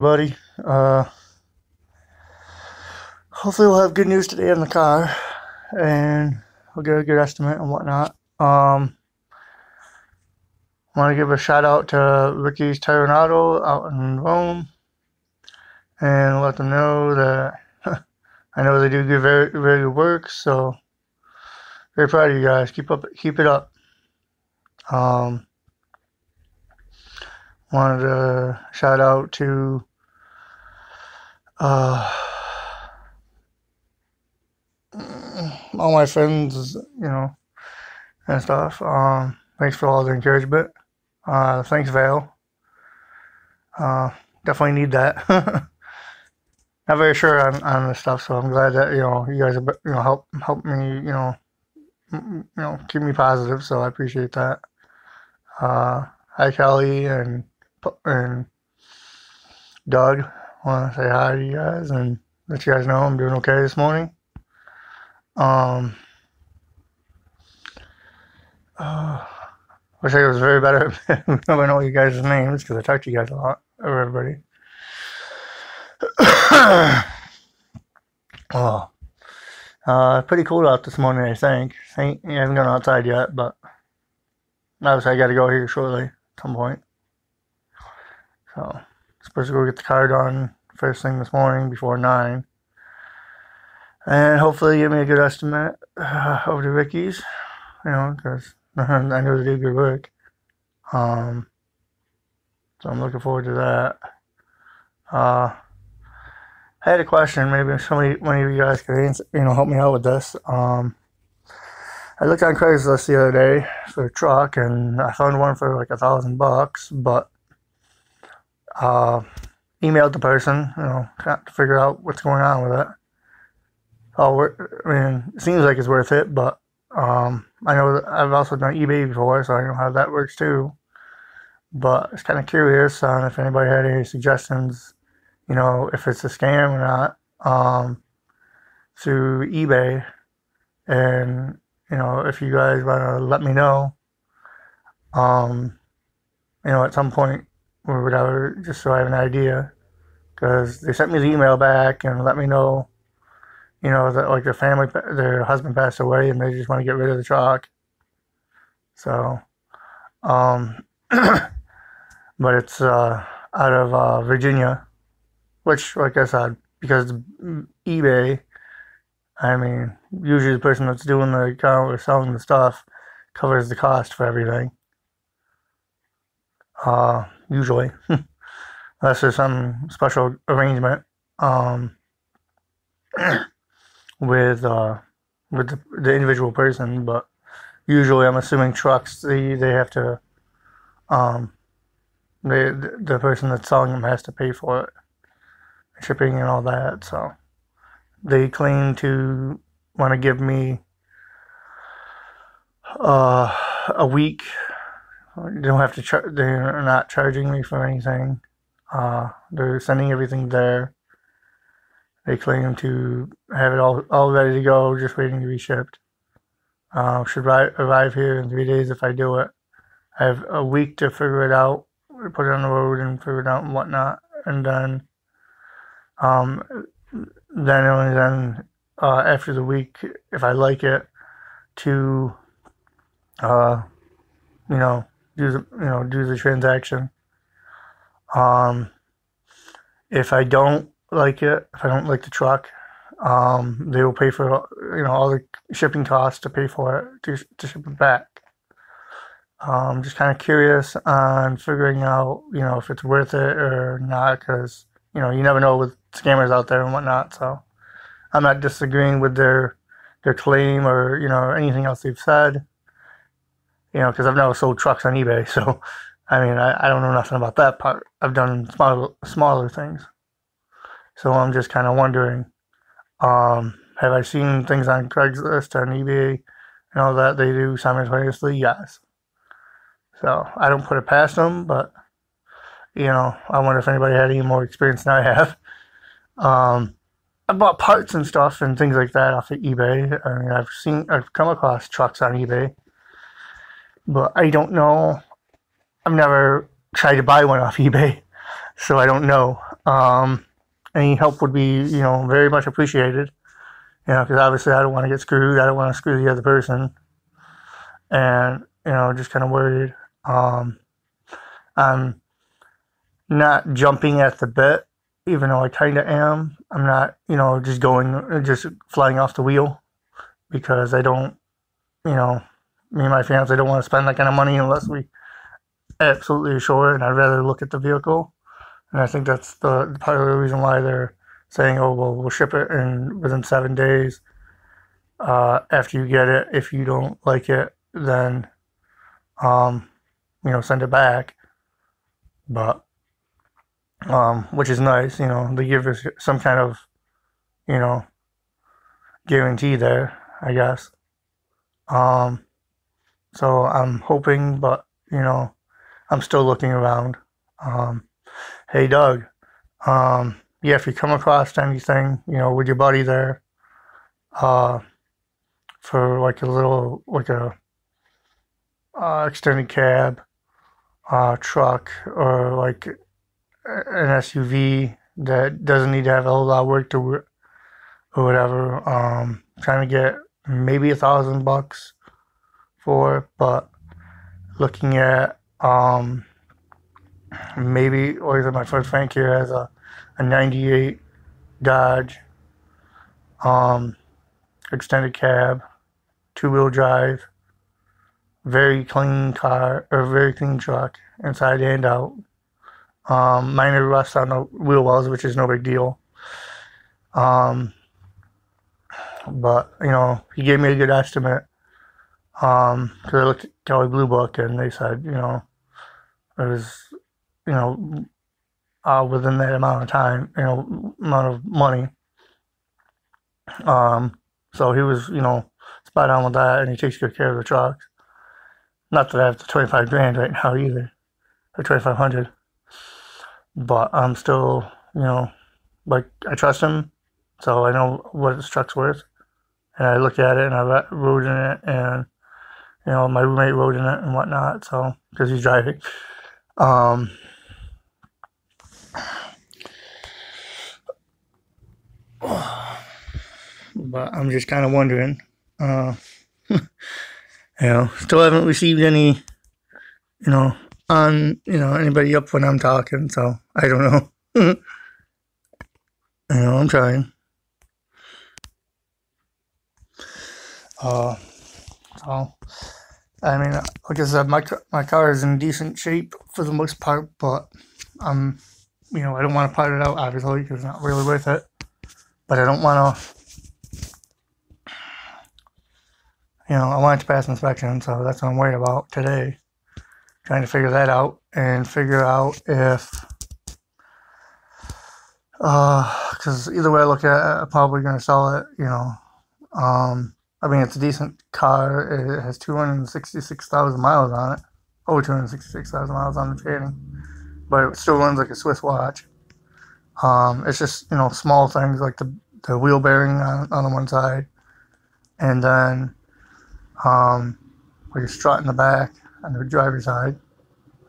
Buddy. Hopefully we'll have good news today in the car, and we'll get a good estimate and whatnot. Want to give a shout out to Ricky's Tire and Auto out in Rome, and let them know that I know they do good, very, very good work. So very proud of you guys. Keep it up. Wanted to shout out to all my friends, and stuff. Thanks for all the encouragement. Thanks, Vale. Definitely need that. Not very sure on this stuff, so I'm glad that you guys help me keep me positive. So I appreciate that. Hi, Kelly and Doug. Want to say hi to you guys and let you guys know I'm doing okay this morning. Wish I was very better at knowing all you guys' names because I talk to you guys a lot, or everybody. Pretty cool out this morning, I think. I haven't gone outside yet, but obviously I got to go here shortly at some point. So, supposed to go get the car done first thing this morning before 9. And hopefully give me a good estimate over to Ricky's, because I know they do good work. So I'm looking forward to that. I had a question. Maybe one of you guys could answer, help me out with this. I looked on Craigslist the other day for a truck, and I found one for like $1,000, but emailed the person, to figure out what's going on with it. It seems like it's worth it, but I know that I've also done eBay before, so I know how that works too. But I was kind of curious on if anybody had any suggestions, if it's a scam or not, through eBay. And, if you guys want to let me know, at some point or whatever, just so I have an idea. Because they sent me the email back and let me know, that like their husband passed away and they just want to get rid of the truck. So, but it's out of Virginia, which, like I said, because eBay, usually the person that's doing the account or selling the stuff covers the cost for everything. Usually, unless there's some special arrangement with the individual person, but usually I'm assuming trucks they have to the person that's selling them has to pay for it, shipping and all that. So they claim to want to give me a week. They don't have to. They're not charging me for anything. They're sending everything there. They claim to have it all ready to go, just waiting to be shipped. Should arrive here in 3 days if I do it. I have a week to figure it out, put it on the road and figure it out and whatnot. And then, after the week, if I like it, to, do the transaction. If I don't like it, if I don't like the truck, they will pay for all the shipping costs to pay for it to ship it back. Just kind of curious on figuring out if it's worth it or not, because you never know with scammers out there and whatnot. So I'm not disagreeing with their claim or anything else they've said. Because I've never sold trucks on eBay, so I don't know nothing about that part. I've done smaller things. So I'm just kind of wondering, have I seen things on Craigslist and eBay and all that they do simultaneously? Yes. So I don't put it past them, but, I wonder if anybody had any more experience than I have. I bought parts and stuff and things like that off of eBay. I've come across trucks on eBay, but I don't know. I've never tried to buy one off eBay, so I don't know. Any help would be, very much appreciated. Because obviously I don't want to get screwed. I don't want to screw the other person. And, just kind of worried. I'm not jumping at the bit, even though I kind of am. I'm not, just flying off the wheel, because I don't, me and my fiance don't want to spend that kind of money unless we absolutely sure, and I'd rather look at the vehicle. And I think that's the part of the reason why they're saying, oh, well, we'll ship it within 7 days after you get it. If you don't like it, then, send it back. But, which is nice, they give us some kind of, guarantee there, I guess. So I'm hoping, but, I'm still looking around. Hey, Doug, yeah, if you come across anything, with your buddy there, for like a extended cab, truck, or like an SUV that doesn't need to have a whole lot of work to or whatever, trying to get maybe $1,000 for, but looking at, maybe, or is it my friend Frank here has a 98 Dodge, extended cab, 2-wheel drive, very clean car, or very clean truck, inside and out. Minor rust on the wheel wells, which is no big deal. But, he gave me a good estimate, because I looked at Kelley Blue Book, and they said, it was, within that amount of time, amount of money. So he was, spot on with that, and he takes good care of the trucks. Not that I have the 25 grand right now either, or 2,500. But I'm still, like, I trust him, so I know what his truck's worth. And I look at it, and I rode in it, and, my roommate rode in it and whatnot, so, because he's driving. But I'm just kind of wondering, still haven't received any, on, anybody up when I'm talking, so I don't know. I'm trying. So, I mean, like I said, my car is in decent shape for the most part, but I don't want to part it out, obviously, because it's not really worth it. But I don't want to, I want it to pass inspection, so that's what I'm worried about today. Trying to figure that out, and figure out if, because either way I look at it, I'm probably going to sell it, I mean, it's a decent car. It has 266,000 miles on it. Over 266,000 miles on the training. But it still runs like a Swiss watch. It's just, small things like the wheel bearing on the one side. And then, like a strut in the back on the driver's side.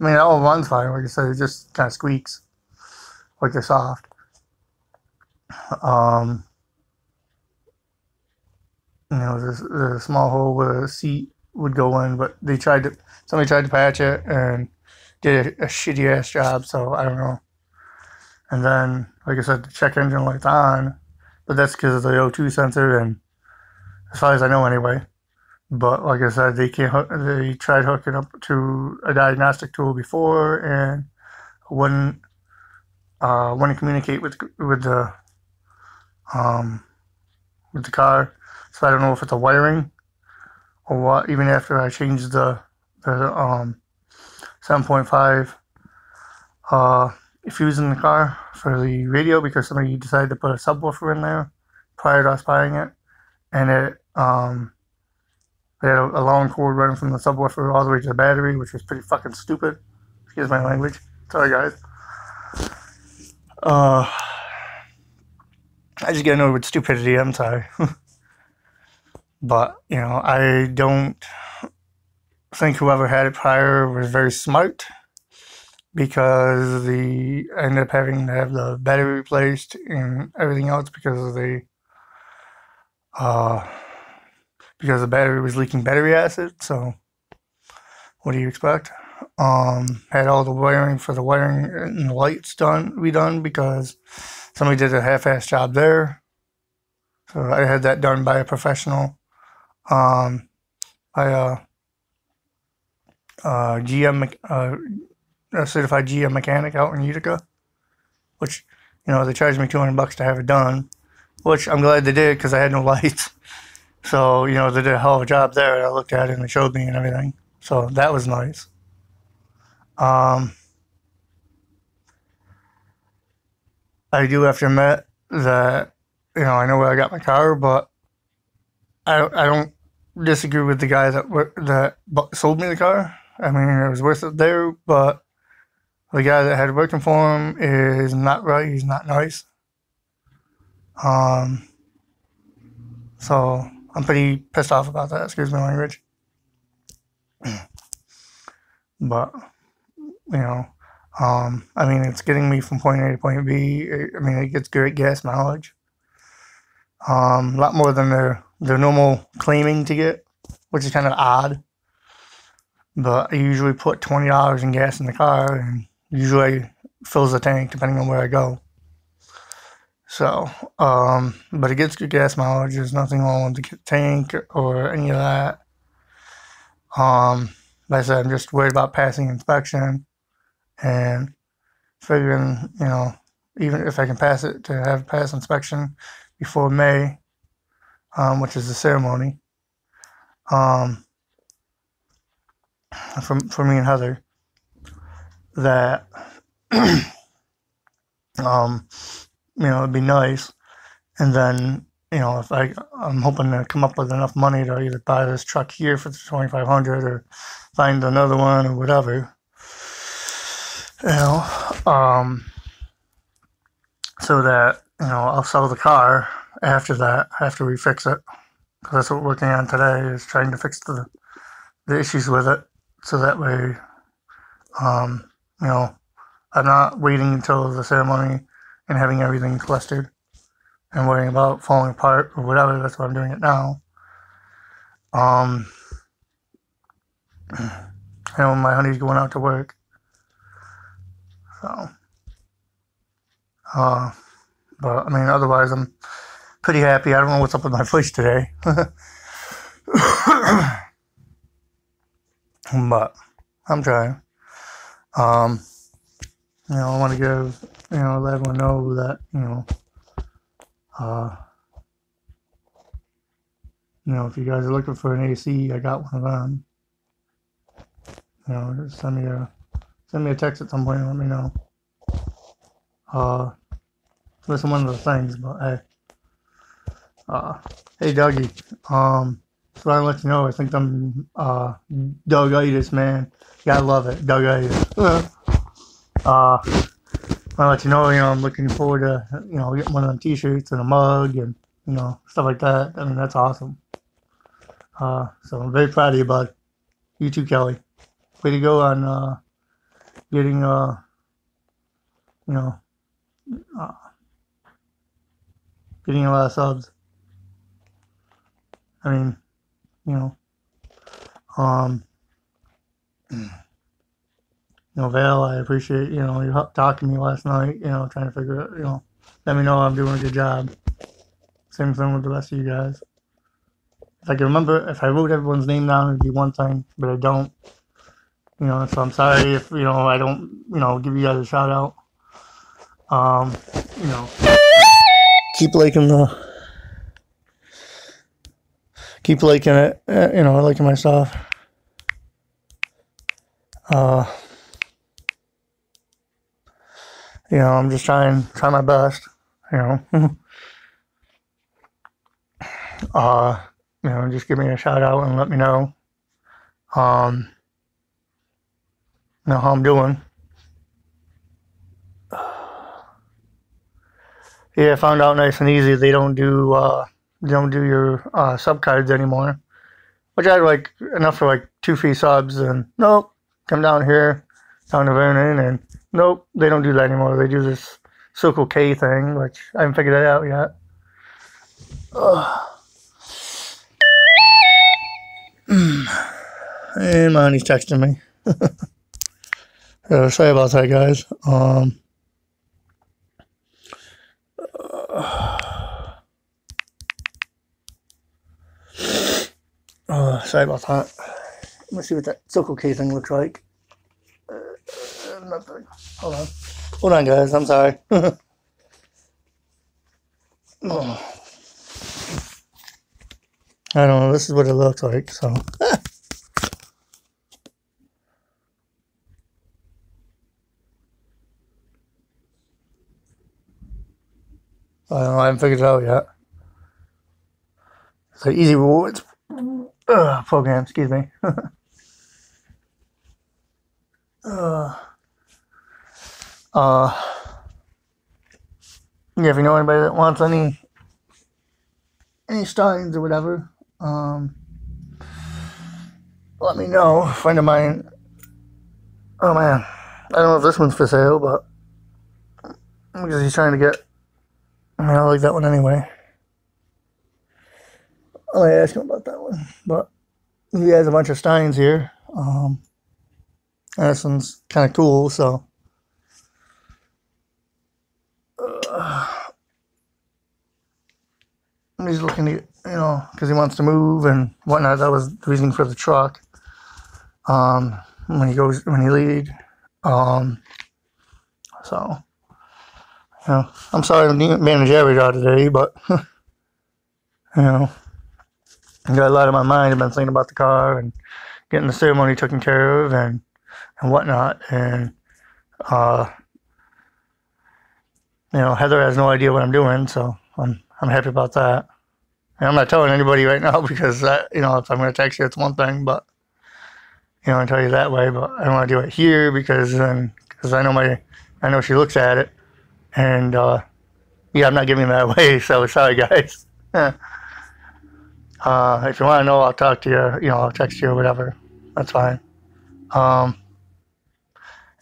I mean, it all runs fine. Like I said, it just kind of squeaks. Like they're soft. There's a small hole where a seat would go in, but somebody tried to patch it and did a shitty ass job, so I don't know. And then, like I said, the check engine light's on, but that's because of the O2 sensor, and as far as I know anyway. But like I said, they tried hooking up to a diagnostic tool before, and wouldn't communicate with the car. So I don't know if it's a wiring or what. Even after I changed the 7.5 fuse in the car for the radio, because somebody decided to put a subwoofer in there prior to us buying it, and they had a long cord running from the subwoofer all the way to the battery, which was pretty fucking stupid. Excuse my language. Sorry, guys. I just get annoyed with stupidity. I'm sorry. But, I don't think whoever had it prior was very smart, because I ended up having to have the battery replaced and everything else uh, because the battery was leaking battery acid. So what do you expect? Had all the wiring for the wiring and the lights redone because somebody did a half-ass job there. So I had that done by a professional, by a certified GM mechanic out in Utica, which, they charged me $200 to have it done, which I'm glad they did because I had no lights. So, they did a hell of a job there. I looked at it and they showed me and everything. So that was nice. I do have to admit that, I know where I got my car, but I don't disagree with the guy that sold me the car. I mean, it was worth it there, but the guy that had it working for him is not right. He's not nice. So I'm pretty pissed off about that. Excuse my language. But, I mean, it's getting me from point A to point B. I mean, it gets great gas mileage. A lot more than they're normal claiming to get, which is kind of odd. But I usually put $20 in gas in the car, and usually fills the tank depending on where I go. So, but it gets good gas mileage. There's nothing wrong with the tank or any of that. Like I said, I'm just worried about passing inspection and figuring, even if I can pass it, to have pass inspection before May, which is the ceremony. For me and Heather, that it'd be nice. And then, if I'm hoping to come up with enough money to either buy this truck here for the $2,500 or find another one or whatever, so that, I'll sell the car after we fix it. Because that's what we're working on today, is trying to fix the issues with it. So that way, I'm not waiting until the ceremony and having everything clustered and worrying about falling apart or whatever. That's why I'm doing it now. I know my honey's going out to work. So, but I mean, otherwise I'm pretty happy. I don't know what's up with my voice today. But I'm trying. I want to give, let everyone know that, if you guys are looking for an AC, I got one of them. Just send me a text at some point and let me know. Listen, one of the things, but hey. Hey Dougie, so I let you know, I think I'm Doug-itis, man. Gotta love it, Doug-itis. I'll let you know, I'm looking forward to, getting one of them t-shirts and a mug and, stuff like that. I mean, that's awesome. So I'm very proud of you, bud. You too, Kelly. Way to go on, getting, getting a lot of subs. I mean, Val, I appreciate, you talking to me last night, trying to figure out, let me know I'm doing a good job. Same thing with the rest of you guys. If I can remember, if I wrote everyone's name down, it'd be one thing, but I don't. So I'm sorry if, I don't, give you guys a shout out. Keep liking it, liking my stuff. I'm just trying my best, just give me a shout out and let me know, how I'm doing. Yeah, I found out nice and easy they don't do your sub cards anymore, which I had enough for 2 free subs, and nope, come down here, down to Vernon, and nope, they don't do that anymore. They do this Circle K thing, which I haven't figured that out yet. And my honey's texting me. Sorry about that, guys. Sorry about that. Let's see what that Circle K thing looks like. Nothing. Hold on, guys. I'm sorry. Oh. I don't know. This is what it looks like. So. I don't know. I haven't figured it out yet. It's an easy rewards program. Excuse me. Yeah, if you know anybody that wants any steins or whatever, let me know. A friend of mine. Oh man, I don't know if this one's for sale, but because he's trying to get. I like that one anyway. I'll ask him about that one, but he has a bunch of steins here. And this one's kind of cool, so. He's looking to, because he wants to move and whatnot. That was the reason for the truck. When he leaves. So, I'm sorry I didn't manage every job today, but, I got a lot on my mind. I've been thinking about the car and getting the ceremony taken care of and whatnot. And, Heather has no idea what I'm doing, so I'm happy about that. And I'm not telling anybody right now because if I'm going to text you, it's one thing, but I tell you that way. But I don't want to do it here because I know she looks at it, and I'm not giving that away. So sorry, guys. If you want to know, I'll talk to you. I'll text you or whatever. That's fine.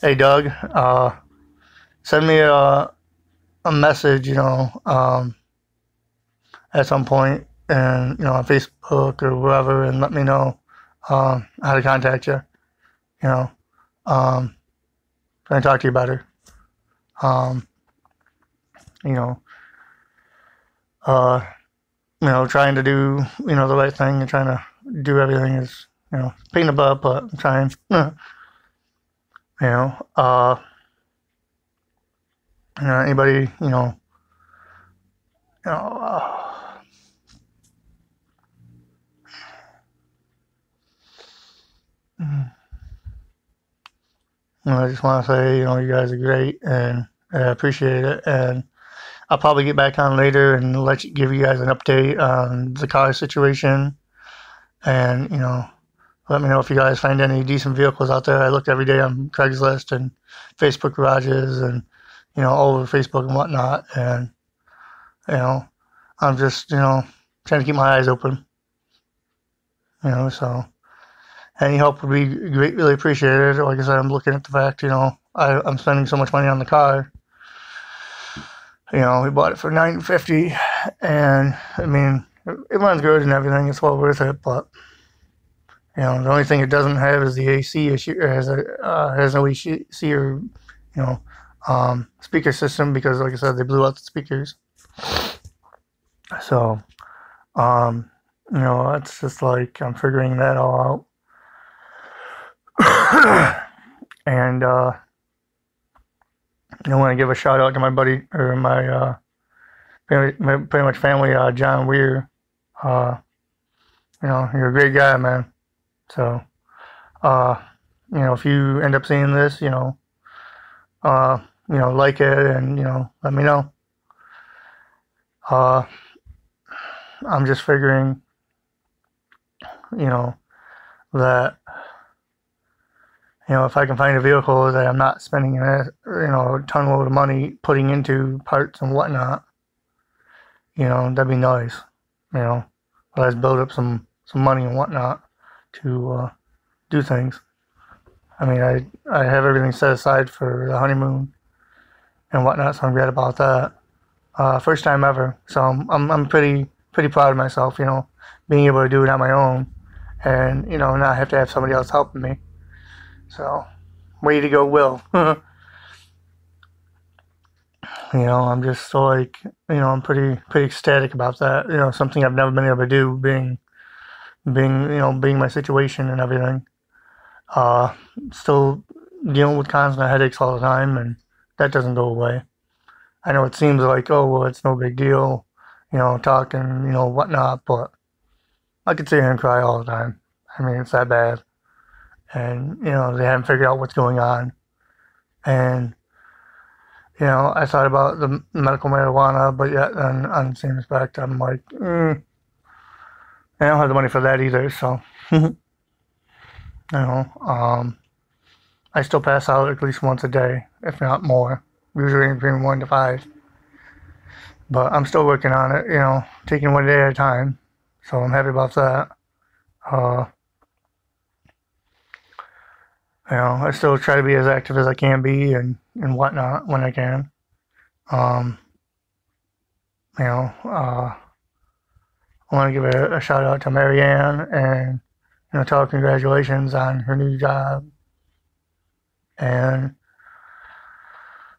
Hey, Doug. Send me a message. At some point, and on Facebook or wherever, and let me know how to contact you. Trying to talk to you better. Trying to do the right thing and trying to do everything is pain in the butt, but I'm trying. Anybody I just want to say, you guys are great, and I appreciate it. And I'll probably get back on later and give you guys an update on the car situation. And, let me know if you guys find any decent vehicles out there. I look every day on Craigslist and Facebook garages and, all over Facebook and whatnot. And, I'm just, trying to keep my eyes open. So any help would be greatly appreciated. Like I said, I'm looking at the fact, I'm spending so much money on the car. We bought it for $950, and I mean, it runs good and everything. It's well worth it, but the only thing it doesn't have is the AC issue. It has no AC or speaker system because, like I said, they blew out the speakers. So, it's just like I'm figuring that all out. And I want to give a shout out to my buddy or my pretty much family, John Weir. You're a great guy, man. So, if you end up seeing this, like it and let me know. I'm just figuring, that. If I can find a vehicle that I'm not spending a ton load of money putting into parts and whatnot, that'd be nice. Let's build up some money and whatnot to do things. I mean, I have everything set aside for the honeymoon and whatnot, so I'm glad about that. First time ever, so I'm pretty proud of myself, being able to do it on my own, and not have to have somebody else helping me. So, way to go, Will. I'm just so like, I'm pretty ecstatic about that. Something I've never been able to do, being my situation and everything. Uh, Still dealing with constant headaches all the time, and that doesn't go away. I know it seems like, oh, well, it's no big deal, talking, whatnot, but I could sit here and cry all the time. I mean, it's that bad. And, they haven't figured out what's going on. And, I thought about the medical marijuana, but yet, then on the same respect, I'm like, I don't have the money for that either, so, I still pass out at least once a day, if not more, usually between 1 to 5. But I'm still working on it, taking one day at a time. So I'm happy about that. Uh, I still try to be as active as I can be and whatnot when I can. Um, I want to give a shout out to Marianne and, tell her congratulations on her new job. And,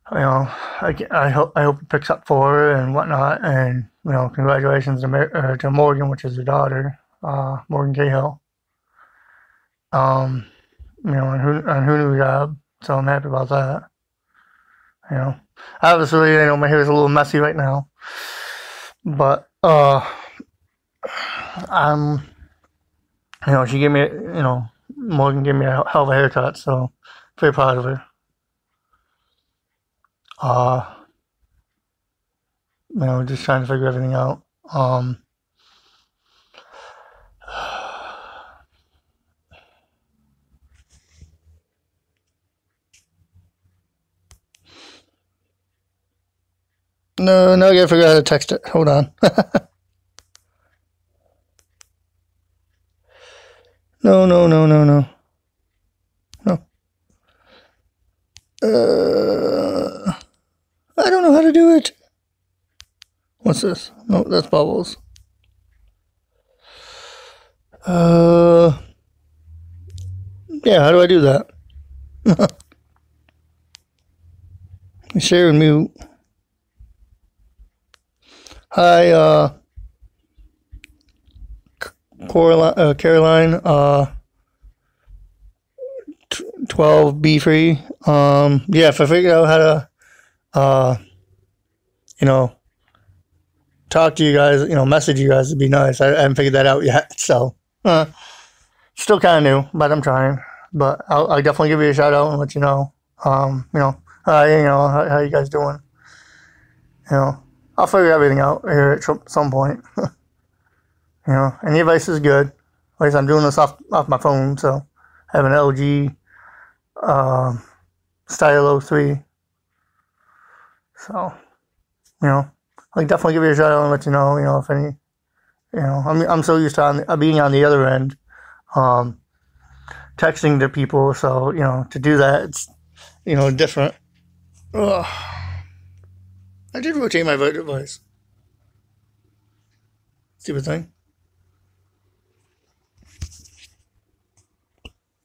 I hope it picks up for her and whatnot. And, congratulations to Morgan, which is her daughter, Morgan Cahill. On her new job. So I'm happy about that. Obviously, my hair is a little messy right now, but I'm, she gave me, Morgan gave me a hell of a haircut, so very proud of her. Uh, just trying to figure everything out. No, I gotta figure out how to text it. Hold on. No. No. I don't know how to do it. What's this? No, that's Bubbles. Yeah, how do I do that? Share and mute. Hi, Caroline, 12B3. Yeah, if I figure out how to, talk to you guys, message you guys, it'd be nice. I haven't figured that out yet, so, still kind of new, but I'm trying. But I'll definitely give you a shout out and let you know, how you guys doing. I'll figure everything out here at some point. Any advice is good. Like I said, I'm doing this off my phone, so I have an LG Stylo 3. So, I'll definitely give you a shout out and let you know, if any, I'm so used to being on the other end, texting to people, so, to do that, it's, different. Ugh. I did rotate my device. Stupid thing.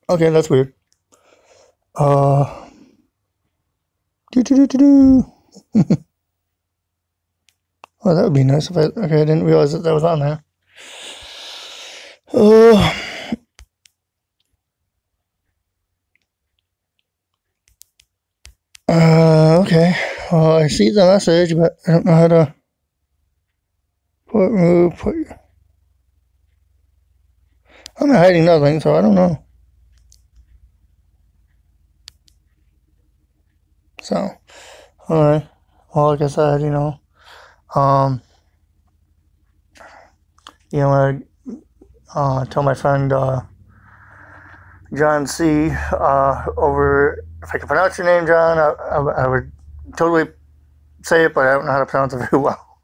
Okay, that's weird. Do. Oh, that would be nice if I didn't realize that was on there. Okay. Well, I see the message, but I don't know how to put. I'm not hiding nothing, so I don't know. So, alright. Well, like I said, I tell my friend John C. Over, if I can pronounce your name, John, I would totally say it, but I don't know how to pronounce it very well.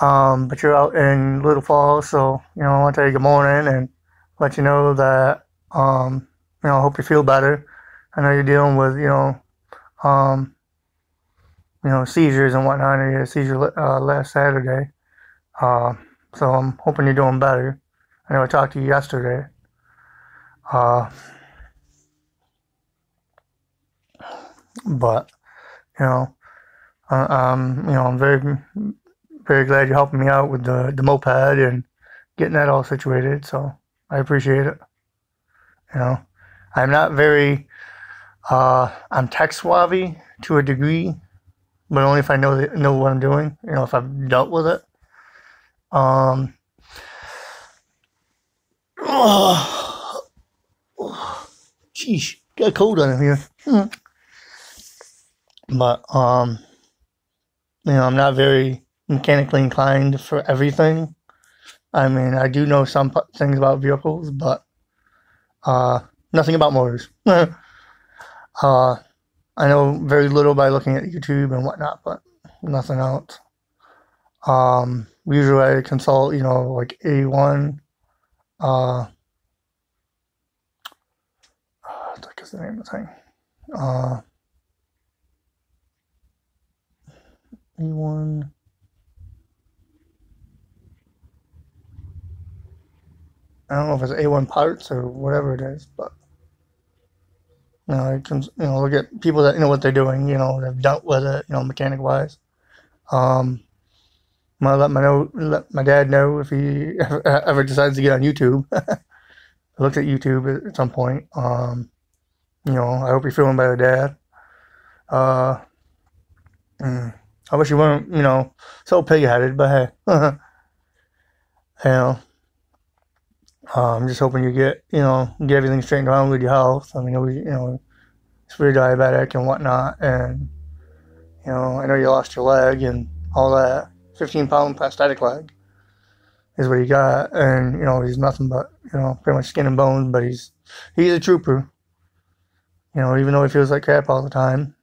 But you're out in Little Falls, so I want to tell you good morning and let you know that I hope you feel better. I know you're dealing with, um, seizures and whatnot. You had a seizure last Saturday. Uh, so I'm hoping you're doing better. I know I talked to you yesterday. Uh, but, you know, I'm very, very glad you're helping me out with the moped and getting that all situated. So I appreciate it. You know, I'm not very, I'm tech savvy to a degree, but only if I know what I'm doing. If I've dealt with it. Um, oh, Jeez, got a cold on here. But I'm not very mechanically inclined for everything. I mean, I do know some things about vehicles, but nothing about motors. I know very little by looking at YouTube and whatnot, but nothing else. Usually I consult, like A1. What is the name of the thing? A1. I don't know if it's A1 parts or whatever it is, but I can look at people that know what they're doing. That have dealt with it. Mechanic wise. Um, I'm gonna let my dad know if he ever decides to get on YouTube. I looked at YouTube at some point. I hope you're feeling better, Dad. Uh, I wish you weren't, so pig-headed, but hey, you know, I'm just hoping you get everything straightened around with your health. I mean, it's really diabetic and whatnot, and I know you lost your leg and all that. 15-pound prosthetic leg is what he got, and he's nothing but pretty much skin and bones, but he's a trooper. Even though he feels like crap all the time,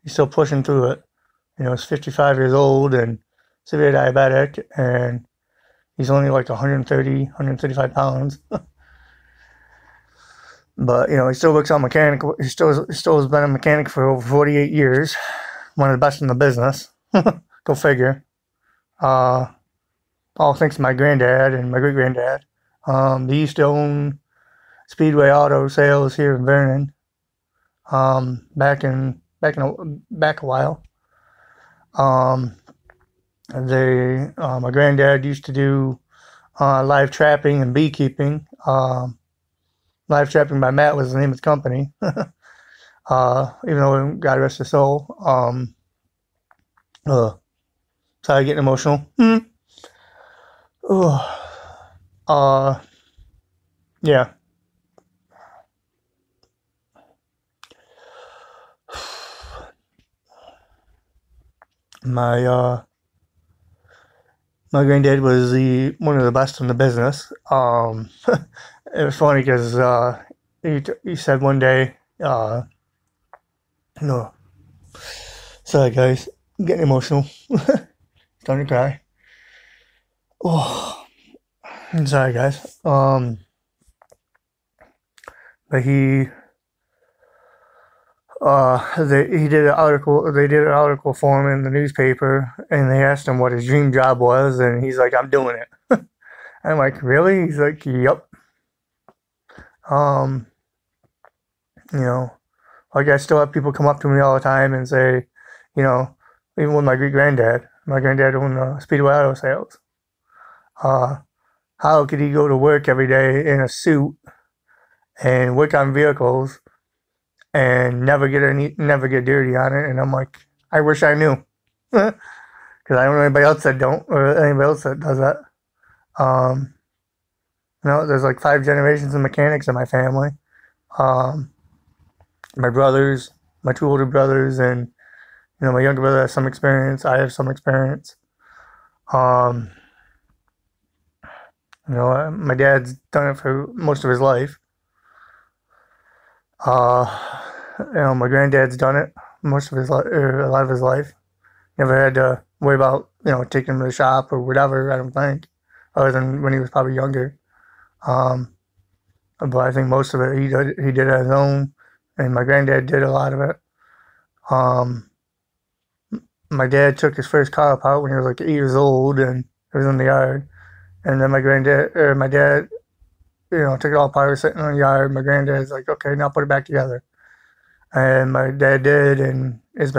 he's still pushing through it. He's 55 years old and severe diabetic, and he's only like 130, 135 pounds. But he still works on mechanical. He still has been a mechanic for over 48 years. One of the best in the business. Go figure. All thanks to my granddad and my great granddad. They used to own Speedway Auto Sales here in Vernon. Back a while. My granddad used to do live trapping and beekeeping. Live Trapping by Matt was the name of the company. Even though God rest his soul. Sorry, getting emotional. Yeah. My granddad was one of the best in the business. It was funny because he said one day, no, sorry guys, I'm getting emotional. Starting to cry. Oh, I'm sorry guys. But he he did an article. They did an article for him in the newspaper, and they asked him what his dream job was, and he's like, "I'm doing it." I'm like, "Really?" He's like, "Yep." Like I still have people come up to me all the time and say, even with my granddad owned Speedway Auto Sales. How could he go to work every day in a suit and work on vehicles and never get dirty on it? And I'm like, I wish I knew, because I don't know anybody else that don't, or anybody else that does that. There's like 5 generations of mechanics in my family. My brothers, my 2 older brothers, and my younger brother has some experience. I have some experience. My dad's done it for most of his life. My granddad's done it most of a lot of his life. Never had to worry about taking him to the shop or whatever. I don't think, other than when he was probably younger. But I think most of it he did on his own, and my granddad did a lot of it. Um, my dad took his first car apart when he was like 8 years old, and it was in the yard. And then my dad, took it all apart, sitting in the yard. My granddad's like, okay, now put it back together. And my dad did, and it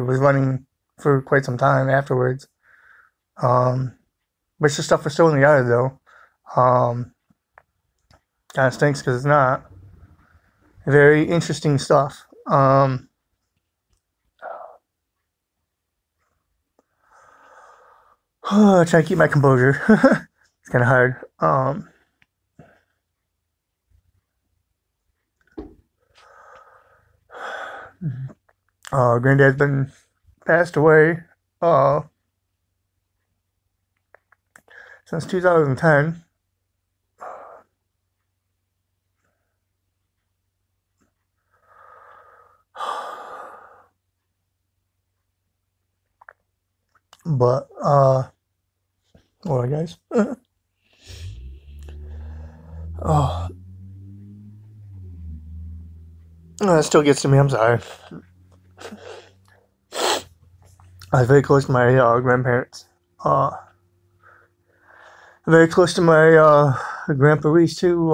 was running for quite some time afterwards. Um, but the stuff was still in the yard though. Um, Kind of stinks because it's not. Very interesting stuff. Trying to keep my composure. It's kind of hard. Granddad's been passed away uh, since 2010. But hold on, guys. Oh, that still gets to me. I'm sorry. I was very close to my grandparents. Very close to my grandpa Reese too.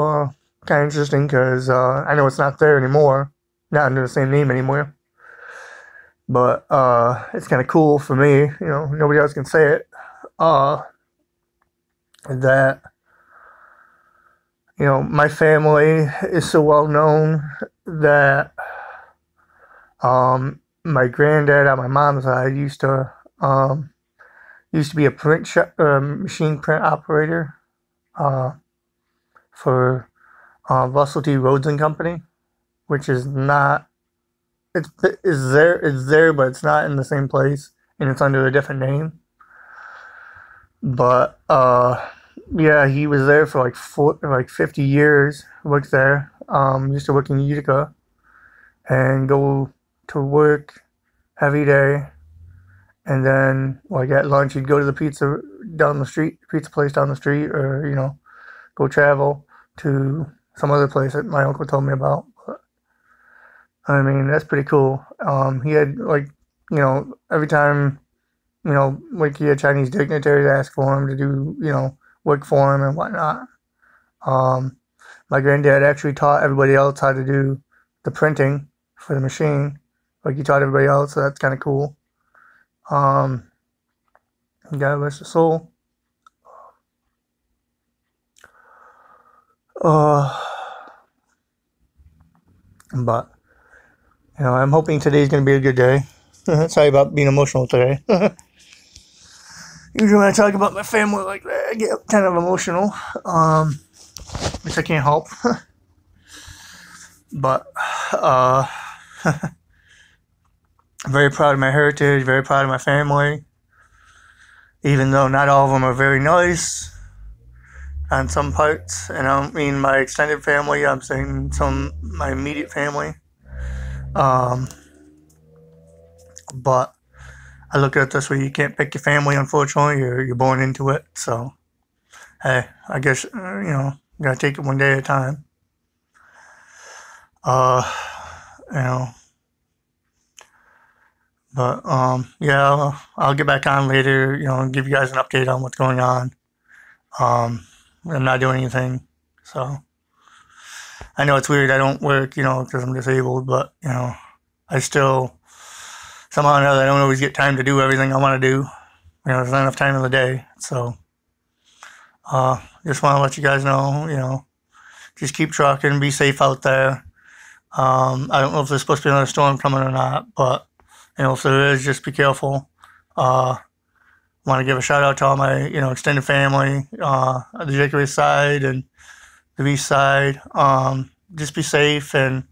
Kind of interesting because I know it's not there anymore, not under the same name anymore. But it's kind of cool for me. Nobody else can say it. That my family is so well known that my granddad on my mom's side used to be a machine print operator for Russell T. Rhodes and Company, which is not. It's there, but it's not in the same place, and it's under a different name. But yeah, he was there for like 50 years. Worked there. Used to work in Utica, and go to work every day. And then, like at lunch, he'd go to the pizza place down the street, or go travel to some other place that my uncle told me about. But, I mean, that's pretty cool. He had every time, like he had Chinese dignitaries ask for him to do, work for him and whatnot. My granddad actually taught everybody else how to do the printing for the machine, like he taught everybody else. So that's kind of cool. God bless his soul. But I'm hoping today's gonna be a good day. Sorry about being emotional today. Usually when I talk about my family like that, I get kind of emotional, which I can't help. But I'm very proud of my heritage, very proud of my family, even though not all of them are very nice on some parts. And I don't mean my extended family, I'm saying my immediate family. But I look at it this way: you can't pick your family, unfortunately. You're born into it. So, hey, I guess you gotta take it one day at a time. But yeah, I'll get back on later. And give you guys an update on what's going on. I'm not doing anything, so I know it's weird. I don't work, because I'm disabled, but I still somehow or another I don't always get time to do everything I want to do. There's not enough time in the day, so just want to let you guys know. Just keep trucking, be safe out there. I don't know if there's supposed to be another storm coming or not, but if there is, just be careful. Want to give a shout out to all my extended family, the Jacob side and the East side. Just be safe, and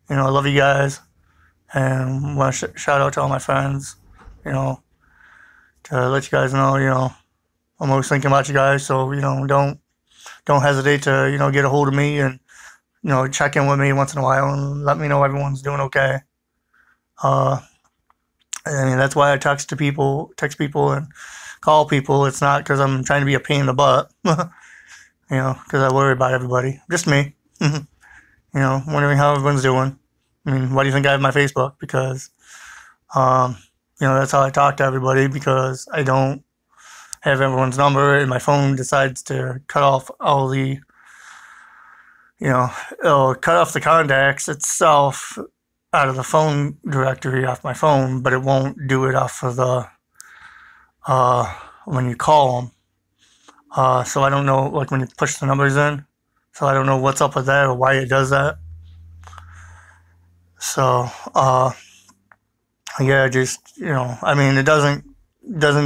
I love you guys, and want to shout out to all my friends, to let you guys know, I'm always thinking about you guys. So don't hesitate to get a hold of me and check in with me once in a while and let me know everyone's doing okay. I mean, that's why I text people and call people. It's not because I'm trying to be a pain in the butt. you know, because I worry about everybody. Just me. You know, wondering how everyone's doing. I mean, why do you think I have my Facebook? Because, you know, that's how I talk to everybody, because I don't have everyone's number, and my phone decides to cut off all the, you know, it'll cut off the contacts itself out of the phone directory off my phone, but it won't do it off of the, when you call them. So I don't know, like when you push the numbers in, so I don't know what's up with that or why it does that. So, yeah, just, you know, I mean, it doesn't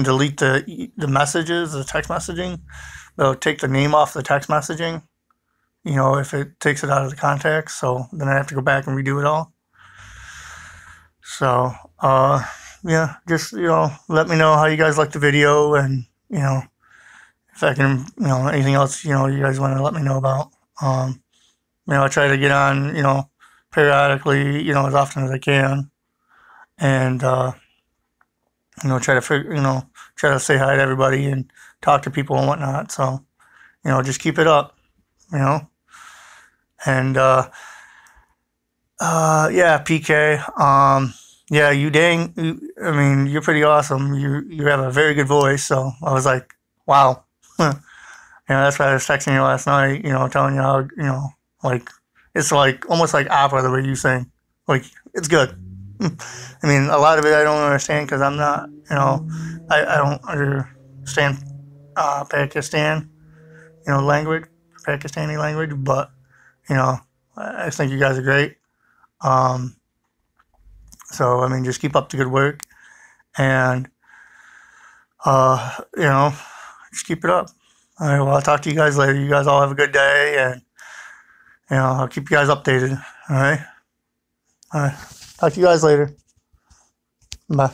delete the messages, the text messaging, but it'll take the name off the text messaging, you know, if it takes it out of the contacts. So then I have to go back and redo it all. So, yeah, just, you know, let me know how you guys like the video, and, you know, if I can, you know, anything else, you know, you guys want to let me know about. You know, I try to get on, you know, periodically, you know, as often as I can, and, you know, try to say hi to everybody and talk to people and whatnot. So, you know, just keep it up, you know. And, yeah, PK, yeah, I mean, you're pretty awesome. You have a very good voice. So I was like, wow. You know, that's why I was texting you last night, you know, telling you how, you know, like, it's like, almost like opera the way you sing. Like, it's good. I mean, a lot of it I don't understand, because I'm not, you know, I don't understand, Pakistan, you know, Pakistani language, but, you know, I think you guys are great. So, I mean, just keep up the good work, and, you know, just keep it up. All right, well, I'll talk to you guys later. You guys all have a good day, and, you know, I'll keep you guys updated. All right? All right. Talk to you guys later. Bye.